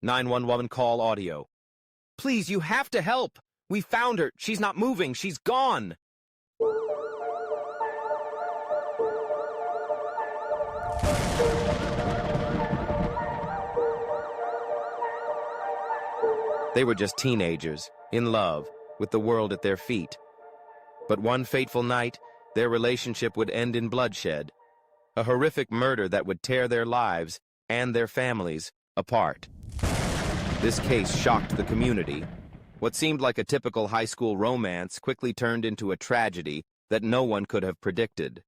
911 call audio. Please, you have to help. We found her. She's not moving. She's gone. They were just teenagers, in love, with the world at their feet. But one fateful night, their relationship would end in bloodshed. A horrific murder that would tear their lives and their families apart. This case shocked the community. What seemed like a typical high school romance quickly turned into a tragedy that no one could have predicted.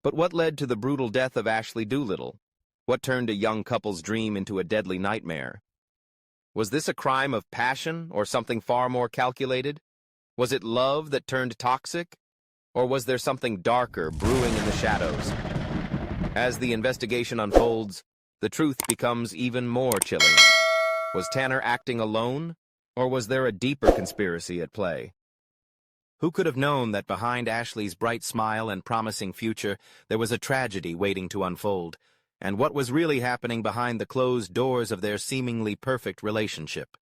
But what led to the brutal death of Ashley Doolittle? What turned a young couple's dream into a deadly nightmare? Was this a crime of passion or something far more calculated? Was it love that turned toxic? Or was there something darker brewing in the shadows? As the investigation unfolds, the truth becomes even more chilling. Was Tanner acting alone, or was there a deeper conspiracy at play? Who could have known that behind Ashley's bright smile and promising future, there was a tragedy waiting to unfold, and what was really happening behind the closed doors of their seemingly perfect relationship?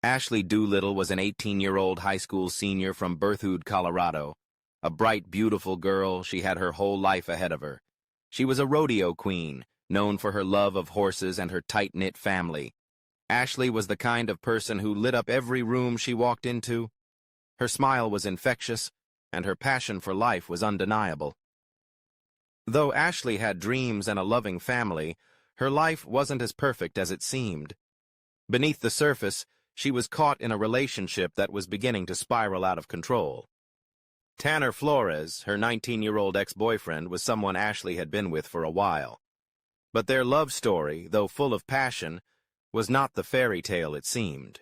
Ashley Doolittle was an 18-year-old high school senior from Berthoud, Colorado. A bright, beautiful girl, she had her whole life ahead of her. She was a rodeo queen, known for her love of horses and her tight-knit family. Ashley was the kind of person who lit up every room she walked into. Her smile was infectious, and her passion for life was undeniable. Though Ashley had dreams and a loving family, her life wasn't as perfect as it seemed. Beneath the surface, she was caught in a relationship that was beginning to spiral out of control. Tanner Flores, her 19-year-old ex-boyfriend, was someone Ashley had been with for a while. But their love story, though full of passion, was not the fairy tale it seemed.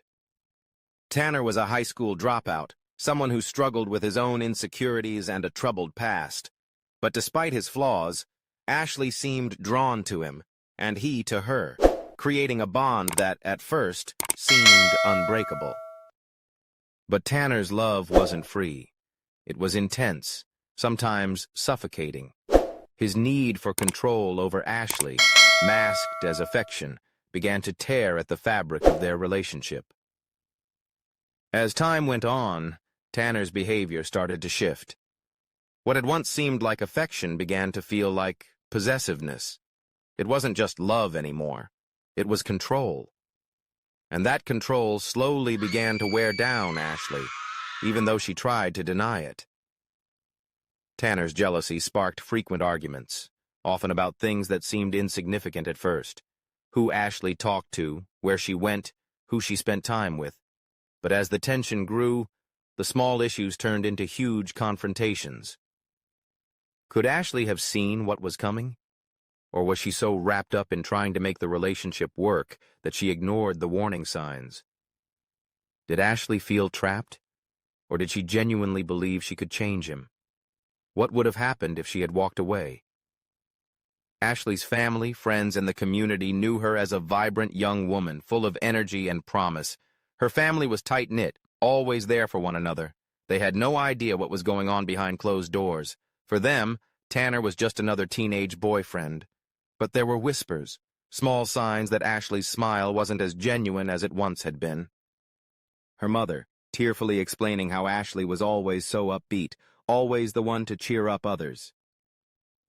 Tanner was a high school dropout, someone who struggled with his own insecurities and a troubled past. But despite his flaws, Ashley seemed drawn to him, and he to her, creating a bond that, at first, seemed unbreakable. But Tanner's love wasn't free. It was intense, sometimes suffocating. His need for control over Ashley, masked as affection, began to tear at the fabric of their relationship. As time went on, Tanner's behavior started to shift. What had once seemed like affection began to feel like possessiveness. It wasn't just love anymore. It was control. And that control slowly began to wear down Ashley, even though she tried to deny it. Tanner's jealousy sparked frequent arguments, often about things that seemed insignificant at first. Who Ashley talked to, where she went, who she spent time with. But as the tension grew, the small issues turned into huge confrontations. Could Ashley have seen what was coming? Or was she so wrapped up in trying to make the relationship work that she ignored the warning signs? Did Ashley feel trapped? Or did she genuinely believe she could change him? What would have happened if she had walked away? Ashley's family, friends, and the community knew her as a vibrant young woman, full of energy and promise. Her family was tight-knit, always there for one another. They had no idea what was going on behind closed doors. For them, Tanner was just another teenage boyfriend. But there were whispers, small signs that Ashley's smile wasn't as genuine as it once had been. Her mother, tearfully explaining how Ashley was always so upbeat, always the one to cheer up others.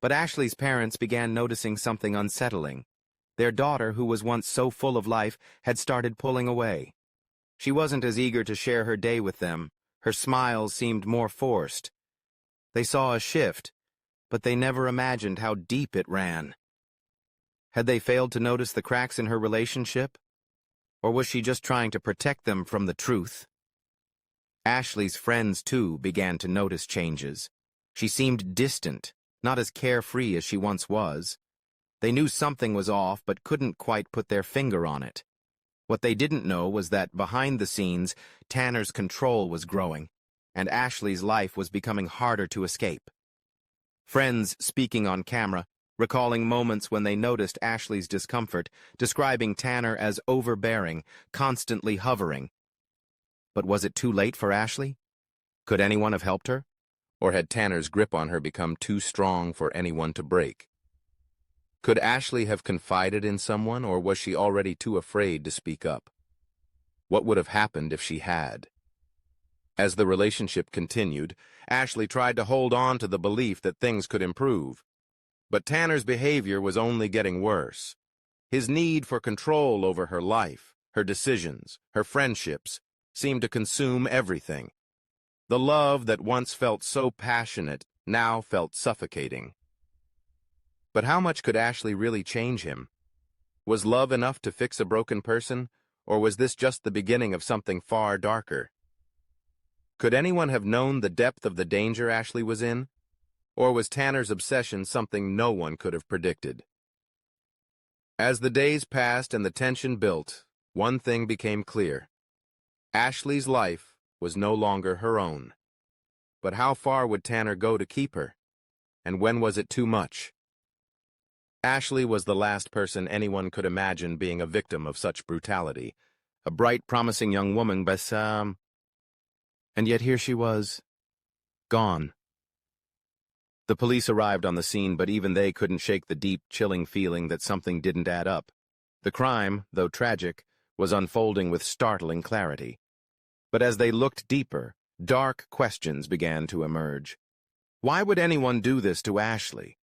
But Ashley's parents began noticing something unsettling. Their daughter, who was once so full of life, had started pulling away. She wasn't as eager to share her day with them. Her smiles seemed more forced. They saw a shift, but they never imagined how deep it ran. Had they failed to notice the cracks in her relationship? Or was she just trying to protect them from the truth? Ashley's friends, too, began to notice changes. She seemed distant, not as carefree as she once was. They knew something was off, but couldn't quite put their finger on it. What they didn't know was that, behind the scenes, Tanner's control was growing, and Ashley's life was becoming harder to escape. Friends speaking on camera, recalling moments when they noticed Ashley's discomfort, describing Tanner as overbearing, constantly hovering. But was it too late for Ashley? Could anyone have helped her? Or had Tanner's grip on her become too strong for anyone to break? Could Ashley have confided in someone, or was she already too afraid to speak up? What would have happened if she had? As the relationship continued, Ashley tried to hold on to the belief that things could improve. But Tanner's behavior was only getting worse. His need for control over her life, her decisions, her friendships, seemed to consume everything. The love that once felt so passionate now felt suffocating. But how much could Ashley really change him? Was love enough to fix a broken person, or was this just the beginning of something far darker? Could anyone have known the depth of the danger Ashley was in? Or was Tanner's obsession something no one could have predicted? As the days passed and the tension built, one thing became clear. Ashley's life was no longer her own. But how far would Tanner go to keep her? And when was it too much? Ashley was the last person anyone could imagine being a victim of such brutality. A bright, promising young woman, but and yet here she was, gone. The police arrived on the scene, but even they couldn't shake the deep, chilling feeling that something didn't add up. The crime, though tragic, was unfolding with startling clarity. But as they looked deeper, dark questions began to emerge. Why would anyone do this to Ashley?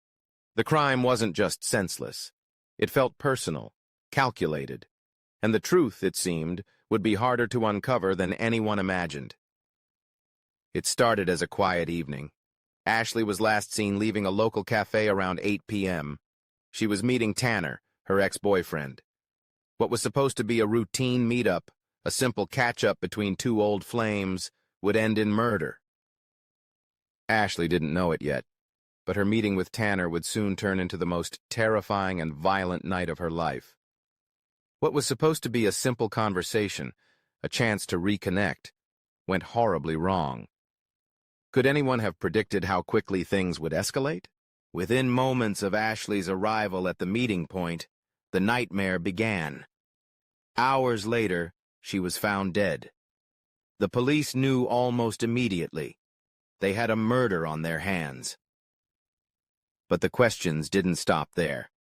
The crime wasn't just senseless. It felt personal, calculated. And the truth, it seemed, would be harder to uncover than anyone imagined. It started as a quiet evening. Ashley was last seen leaving a local cafe around 8 p.m. She was meeting Tanner, her ex-boyfriend. What was supposed to be a routine meetup, a simple catch-up between two old flames, would end in murder. Ashley didn't know it yet, but her meeting with Tanner would soon turn into the most terrifying and violent night of her life. What was supposed to be a simple conversation, a chance to reconnect, went horribly wrong. Could anyone have predicted how quickly things would escalate? Within moments of Ashley's arrival at the meeting point, the nightmare began. Hours later, she was found dead. The police knew almost immediately. They had a murder on their hands. But the questions didn't stop there.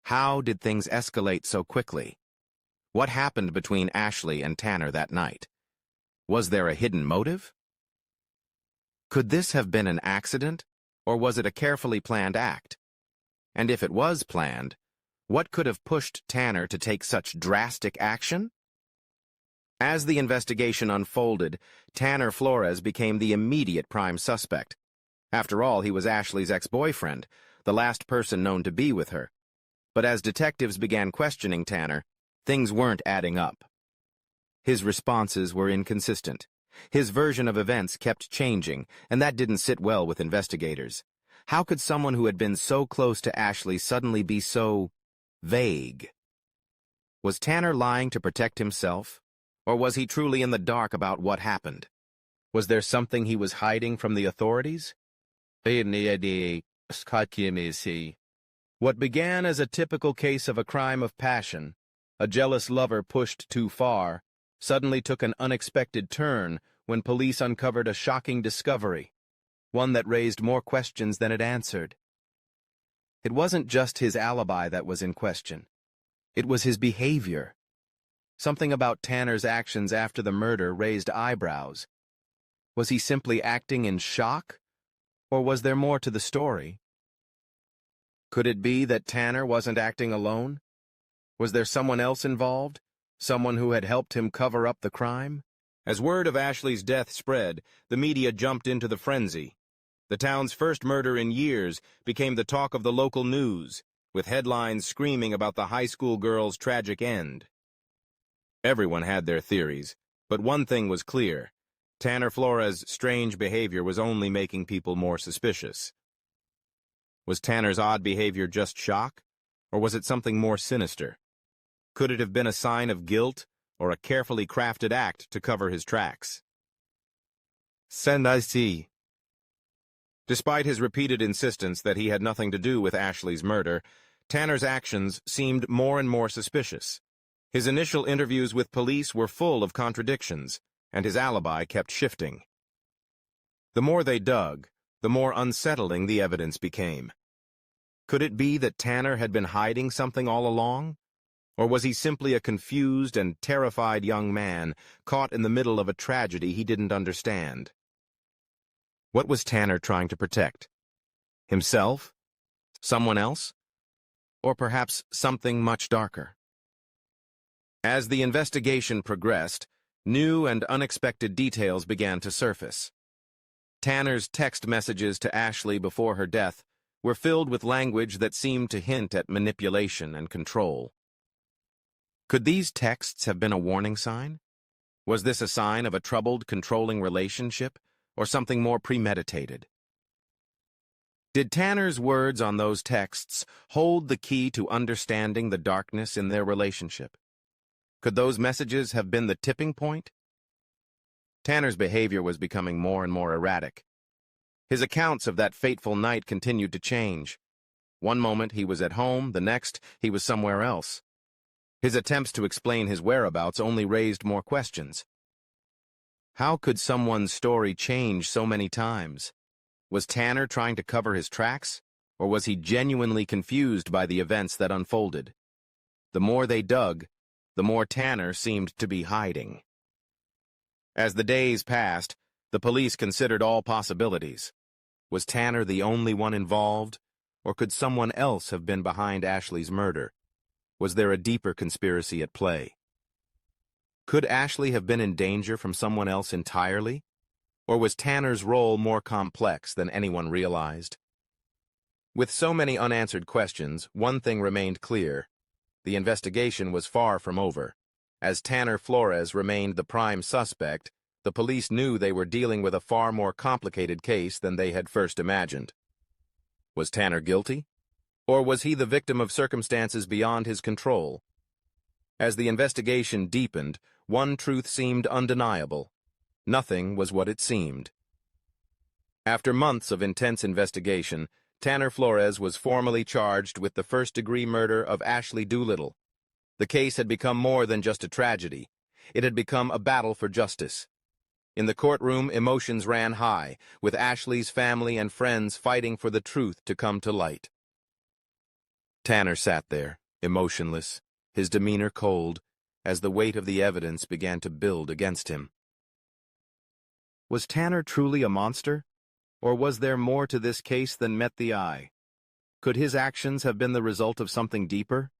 How did things escalate so quickly? What happened between Ashley and Tanner that night? Was there a hidden motive? Could this have been an accident, or was it a carefully planned act? And if it was planned, what could have pushed Tanner to take such drastic action? As the investigation unfolded, Tanner Flores became the immediate prime suspect. After all, he was Ashley's ex-boyfriend, the last person known to be with her. But as detectives began questioning Tanner, things weren't adding up. His responses were inconsistent. His version of events kept changing, and that didn't sit well with investigators. How could someone who had been so close to Ashley suddenly be so vague? Was Tanner lying to protect himself? Or was he truly in the dark about what happened? Was there something he was hiding from the authorities? What began as a typical case of a crime of passion, a jealous lover pushed too far, suddenly took an unexpected turn when police uncovered a shocking discovery, one that raised more questions than it answered. It wasn't just his alibi that was in question. It was his behavior. Something about Tanner's actions after the murder raised eyebrows. Was he simply acting in shock? Or was there more to the story? Could it be that Tanner wasn't acting alone? Was there someone else involved? Someone who had helped him cover up the crime? As word of Ashley's death spread, the media jumped into the frenzy. The town's first murder in years became the talk of the local news, with headlines screaming about the high school girl's tragic end. Everyone had their theories, but one thing was clear. Tanner Flores' strange behavior was only making people more suspicious. Was Tanner's odd behavior just shock, or was it something more sinister? Could it have been a sign of guilt, or a carefully crafted act to cover his tracks? Despite his repeated insistence that he had nothing to do with Ashley's murder, Tanner's actions seemed more and more suspicious. His initial interviews with police were full of contradictions, and his alibi kept shifting. The more they dug, the more unsettling the evidence became. Could it be that Tanner had been hiding something all along? Or was he simply a confused and terrified young man caught in the middle of a tragedy he didn't understand? What was Tanner trying to protect? Himself? Someone else? Or perhaps something much darker? As the investigation progressed, new and unexpected details began to surface. Tanner's text messages to Ashley before her death were filled with language that seemed to hint at manipulation and control. Could these texts have been a warning sign? Was this a sign of a troubled, controlling relationship, or something more premeditated? Did Tanner's words on those texts hold the key to understanding the darkness in their relationship? Could those messages have been the tipping point? Tanner's behavior was becoming more and more erratic. His accounts of that fateful night continued to change. One moment he was at home, the next he was somewhere else. His attempts to explain his whereabouts only raised more questions. How could someone's story change so many times? Was Tanner trying to cover his tracks, or was he genuinely confused by the events that unfolded? The more they dug, the more Tanner seemed to be hiding. As the days passed, the police considered all possibilities. Was Tanner the only one involved, or could someone else have been behind Ashley's murder? Was there a deeper conspiracy at play? Could Ashley have been in danger from someone else entirely? Or was Tanner's role more complex than anyone realized? With so many unanswered questions, one thing remained clear. The investigation was far from over. As Tanner Flores remained the prime suspect, the police knew they were dealing with a far more complicated case than they had first imagined. Was Tanner guilty? Or was he the victim of circumstances beyond his control? As the investigation deepened, one truth seemed undeniable. Nothing was what it seemed. After months of intense investigation, Tanner Flores was formally charged with the first-degree murder of Ashley Doolittle. The case had become more than just a tragedy. It had become a battle for justice. In the courtroom, emotions ran high, with Ashley's family and friends fighting for the truth to come to light. Tanner sat there, emotionless, his demeanor cold, as the weight of the evidence began to build against him. Was Tanner truly a monster? Or was there more to this case than met the eye? Could his actions have been the result of something deeper?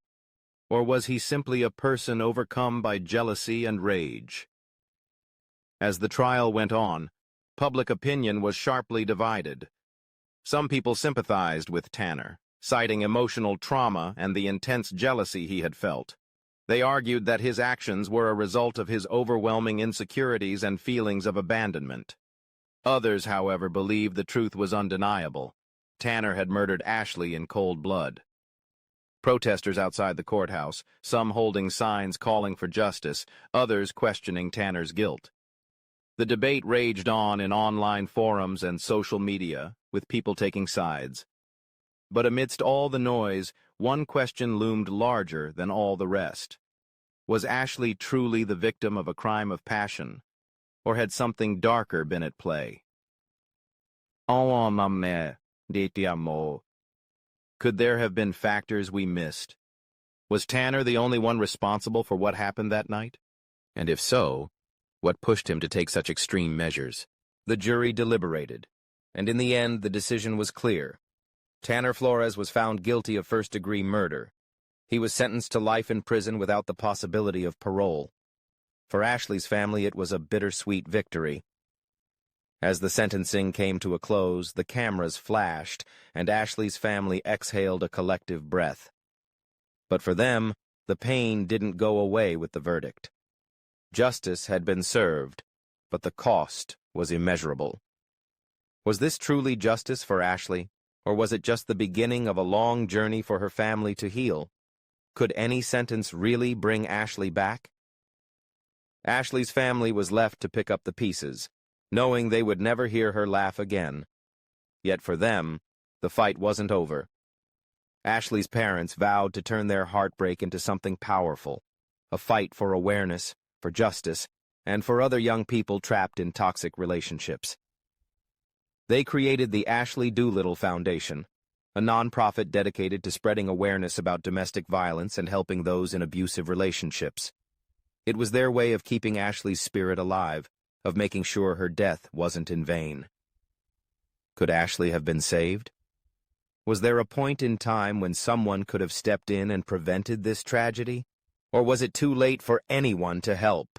Or was he simply a person overcome by jealousy and rage? As the trial went on, public opinion was sharply divided. Some people sympathized with Tanner, citing emotional trauma and the intense jealousy he had felt. They argued that his actions were a result of his overwhelming insecurities and feelings of abandonment. Others, however, believed the truth was undeniable. Tanner had murdered Ashley in cold blood. Protesters outside the courthouse, some holding signs calling for justice, others questioning Tanner's guilt. The debate raged on in online forums and social media, with people taking sides. But amidst all the noise, one question loomed larger than all the rest. Was Ashley truly the victim of a crime of passion, or had something darker been at play? Could there have been factors we missed? Was Tanner the only one responsible for what happened that night? And if so, what pushed him to take such extreme measures? The jury deliberated, and in the end the decision was clear. Tanner Flores was found guilty of first-degree murder. He was sentenced to life in prison without the possibility of parole. For Ashley's family, it was a bittersweet victory. As the sentencing came to a close, the cameras flashed, and Ashley's family exhaled a collective breath. But for them, the pain didn't go away with the verdict. Justice had been served, but the cost was immeasurable. Was this truly justice for Ashley, or was it just the beginning of a long journey for her family to heal? Could any sentence really bring Ashley back? Ashley's family was left to pick up the pieces, knowing they would never hear her laugh again. Yet for them, the fight wasn't over. Ashley's parents vowed to turn their heartbreak into something powerful, a fight for awareness, for justice, and for other young people trapped in toxic relationships. They created the Ashley Doolittle Foundation, a nonprofit dedicated to spreading awareness about domestic violence and helping those in abusive relationships. It was their way of keeping Ashley's spirit alive, of making sure her death wasn't in vain. Could Ashley have been saved? Was there a point in time when someone could have stepped in and prevented this tragedy? Or was it too late for anyone to help?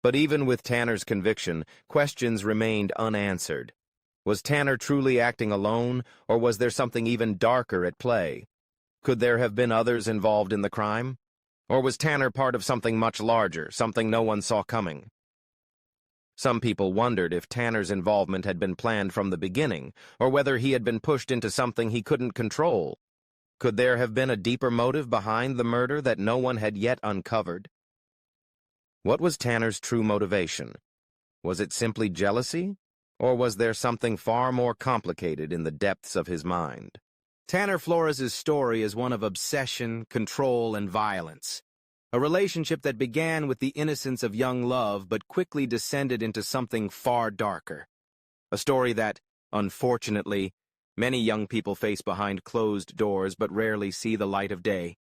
But even with Tanner's conviction, questions remained unanswered. Was Tanner truly acting alone, or was there something even darker at play? Could there have been others involved in the crime? Or was Tanner part of something much larger, something no one saw coming? Some people wondered if Tanner's involvement had been planned from the beginning, or whether he had been pushed into something he couldn't control. Could there have been a deeper motive behind the murder that no one had yet uncovered? What was Tanner's true motivation? Was it simply jealousy, or was there something far more complicated in the depths of his mind? Tanner Flores' story is one of obsession, control, and violence. A relationship that began with the innocence of young love but quickly descended into something far darker. A story that, unfortunately, many young people face behind closed doors but rarely see the light of day.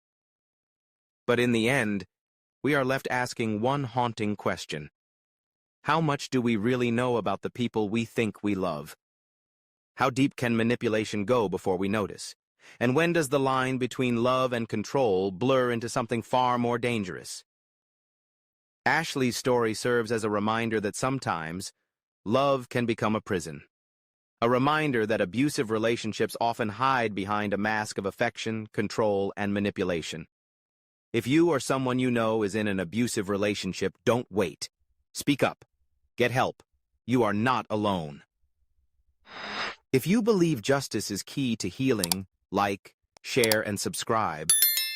But in the end, we are left asking one haunting question. How much do we really know about the people we think we love? How deep can manipulation go before we notice? And when does the line between love and control blur into something far more dangerous? Ashley's story serves as a reminder that sometimes love can become a prison. A reminder that abusive relationships often hide behind a mask of affection, control, and manipulation. If you or someone you know is in an abusive relationship, don't wait. Speak up. Get help. You are not alone. If you believe justice is key to healing, like, share, and subscribe.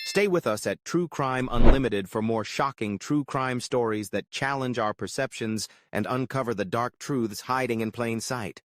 Stay with us at True Crime Unlimited for more shocking true crime stories that challenge our perceptions and uncover the dark truths hiding in plain sight.